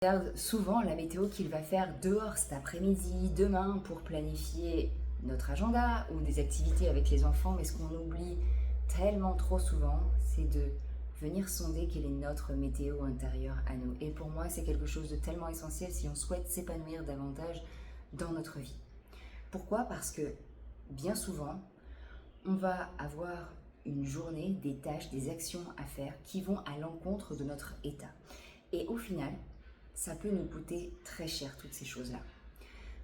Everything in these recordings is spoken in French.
Regarde souvent la météo qu'il va faire dehors cet après-midi, demain, pour planifier notre agenda ou des activités avec les enfants. Mais ce qu'on oublie tellement trop souvent, c'est de venir sonder quelle est notre météo intérieure à nous. Et pour moi, c'est quelque chose de tellement essentiel si on souhaite s'épanouir davantage dans notre vie. Pourquoi? Parce que bien souvent, on va avoir une journée, des tâches, des actions à faire qui vont à l'encontre de notre état. Et au final, ça peut nous coûter très cher toutes ces choses-là.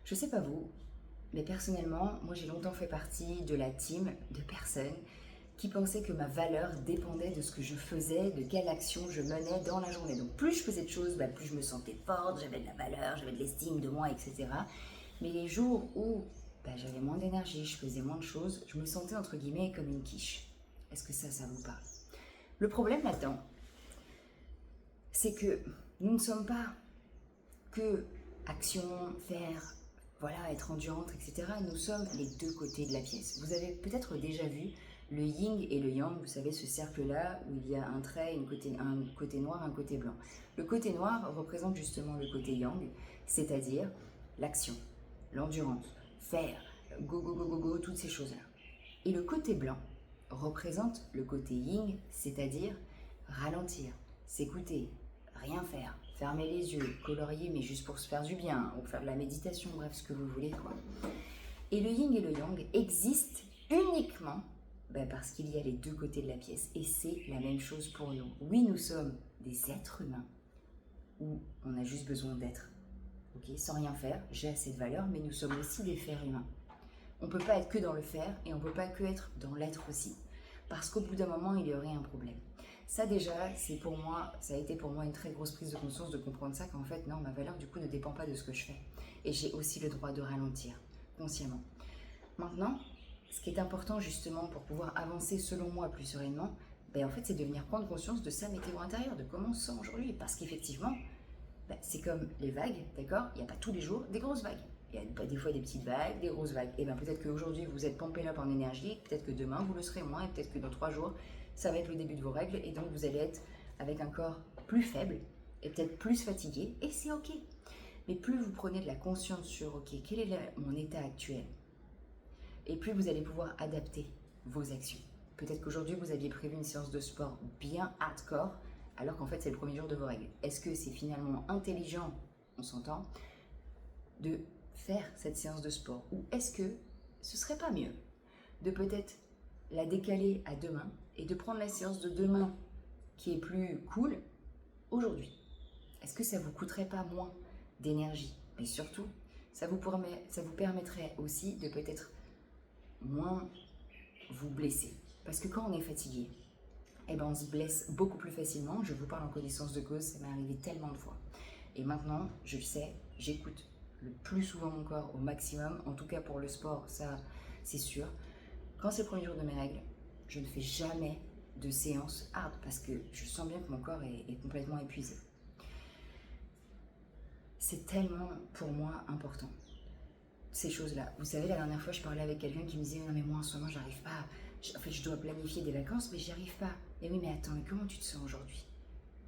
Je sais pas vous, mais personnellement, moi j'ai longtemps fait partie de la team de personnes qui pensaient que ma valeur dépendait de ce que je faisais, de quelle action je menais dans la journée. Donc plus je faisais de choses, plus je me sentais forte, j'avais de la valeur, j'avais de l'estime de moi, etc. Mais les jours où j'avais moins d'énergie, je faisais moins de choses, je me sentais entre guillemets comme une quiche. Est-ce que ça vous parle? Le problème là-dedans, c'est que nous ne sommes pas que action, faire, voilà, être endurante, etc. Nous sommes les deux côtés de la pièce. Vous avez peut-être déjà vu le yin et le yang, vous savez, ce cercle-là où il y a un trait, un côté noir, un côté blanc. Le côté noir représente justement le côté yang, c'est-à-dire l'action, l'endurance, faire, go, go, go, go, go, toutes ces choses-là. Et le côté blanc représente le côté yin, c'est-à-dire ralentir, s'écouter, rien faire, fermer les yeux, colorier mais juste pour se faire du bien, ou faire de la méditation, bref, ce que vous voulez quoi. Et le yin et le yang existent uniquement parce qu'il y a les deux côtés de la pièce, et c'est la même chose pour nous. Oui, nous sommes des êtres humains, où on a juste besoin d'être, sans rien faire, j'ai assez de valeur, mais nous sommes aussi des fers humains. On ne peut pas être que dans le faire, et on ne peut pas que être dans l'être aussi, parce qu'au bout d'un moment, il y aurait un problème. Ça déjà, ça a été pour moi une très grosse prise de conscience de comprendre ça, qu'en fait, non, ma valeur du coup ne dépend pas de ce que je fais. Et j'ai aussi le droit de ralentir, consciemment. Maintenant, ce qui est important justement pour pouvoir avancer selon moi plus sereinement, en fait, c'est de venir prendre conscience de sa météo intérieure, de comment on se sent aujourd'hui. Parce qu'effectivement, c'est comme les vagues, d'accord? Il n'y a pas tous les jours des grosses vagues. Il y a des fois des petites vagues, des grosses vagues. Et peut-être qu'aujourd'hui, vous êtes pumpé up en énergie, peut-être que demain, vous le serez moins, et peut-être que dans 3 jours, ça va être le début de vos règles, et donc vous allez être avec un corps plus faible, et peut-être plus fatigué, et c'est ok. Mais plus vous prenez de la conscience sur, ok, quel est mon état actuel, et plus vous allez pouvoir adapter vos actions. Peut-être qu'aujourd'hui, vous aviez prévu une séance de sport bien hardcore, alors qu'en fait, c'est le premier jour de vos règles. Est-ce que c'est finalement intelligent, on s'entend, de faire cette séance de sport? Ou est-ce que ce serait pas mieux de peut-être la décaler à demain et de prendre la séance de demain qui est plus cool aujourd'hui? Est-ce que ça vous coûterait pas moins d'énergie? Mais surtout, ça vous permettrait aussi de peut-être moins vous blesser. Parce que quand on est fatigué, on se blesse beaucoup plus facilement. Je vous parle en connaissance de cause, ça m'est arrivé tellement de fois. Et maintenant, je le sais, j'écoute le plus souvent mon corps au maximum. En tout cas pour le sport, ça c'est sûr. Quand c'est le premier jour de mes règles, je ne fais jamais de séance hard parce que je sens bien que mon corps est complètement épuisé. C'est tellement pour moi important, ces choses-là. Vous savez, la dernière fois, je parlais avec quelqu'un qui me disait « Non mais moi en ce moment, j'arrive pas. En fait, je dois planifier des vacances, mais j'y arrive pas. » Et oui, mais attends, mais comment tu te sens aujourd'hui?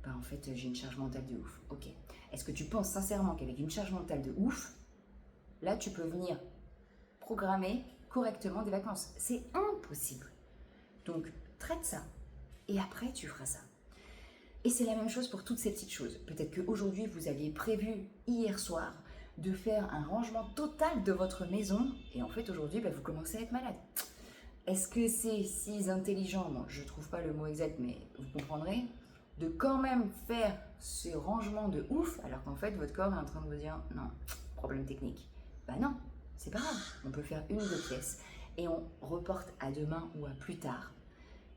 En fait, j'ai une charge mentale de ouf. Ok. Est-ce que tu penses sincèrement qu'avec une charge mentale de ouf, là, tu peux venir programmer correctement des vacances? C'est impossible. Donc, traite ça. Et après, tu feras ça. Et c'est la même chose pour toutes ces petites choses. Peut-être qu'aujourd'hui, vous aviez prévu hier soir de faire un rangement total de votre maison. Et en fait, aujourd'hui, vous commencez à être malade. Est-ce que c'est si intelligent, bon, je ne trouve pas le mot exact, mais vous comprendrez, de quand même faire ce rangement de ouf, alors qu'en fait, votre corps est en train de vous dire « Non, problème technique. » Non, c'est pas grave. On peut faire une ou deux pièces et on reporte à demain ou à plus tard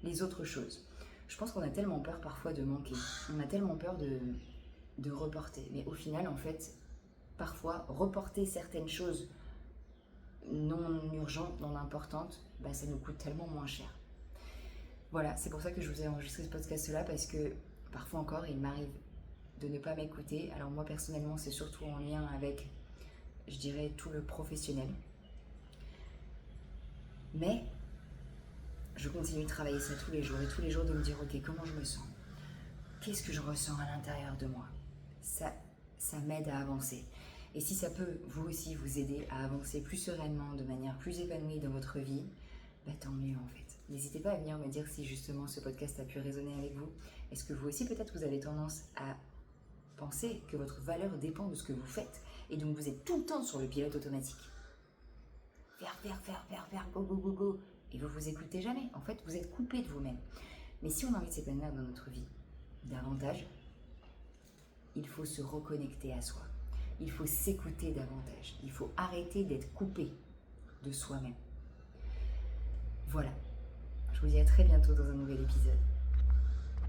les autres choses. Je pense qu'on a tellement peur parfois de manquer. On a tellement peur de reporter. Mais au final, en fait, parfois, reporter certaines choses non urgentes, non importantes, ça nous coûte tellement moins cher. Voilà, c'est pour ça que je vous ai enregistré ce podcast-là, parce que parfois encore, il m'arrive de ne pas m'écouter. Alors moi, personnellement, c'est surtout en lien avec, je dirais, tout le professionnel. Mais je continue de travailler ça tous les jours, et tous les jours de me dire, ok, comment je me sens? Qu'est-ce que je ressens à l'intérieur de moi? Ça, ça m'aide à avancer. Et si ça peut vous aussi vous aider à avancer plus sereinement, de manière plus épanouie dans votre vie, tant mieux en fait. N'hésitez pas à venir me dire si justement ce podcast a pu résonner avec vous. Est-ce que vous aussi peut-être vous avez tendance à penser que votre valeur dépend de ce que vous faites et donc vous êtes tout le temps sur le pilote automatique. Faire, go, go, go, go. Et vous vous écoutez jamais. En fait, vous êtes coupé de vous-même. Mais si on a envie de s'épanouir dans notre vie davantage, il faut se reconnecter à soi. Il faut s'écouter davantage. Il faut arrêter d'être coupé de soi-même. Voilà. Je vous dis à très bientôt dans un nouvel épisode.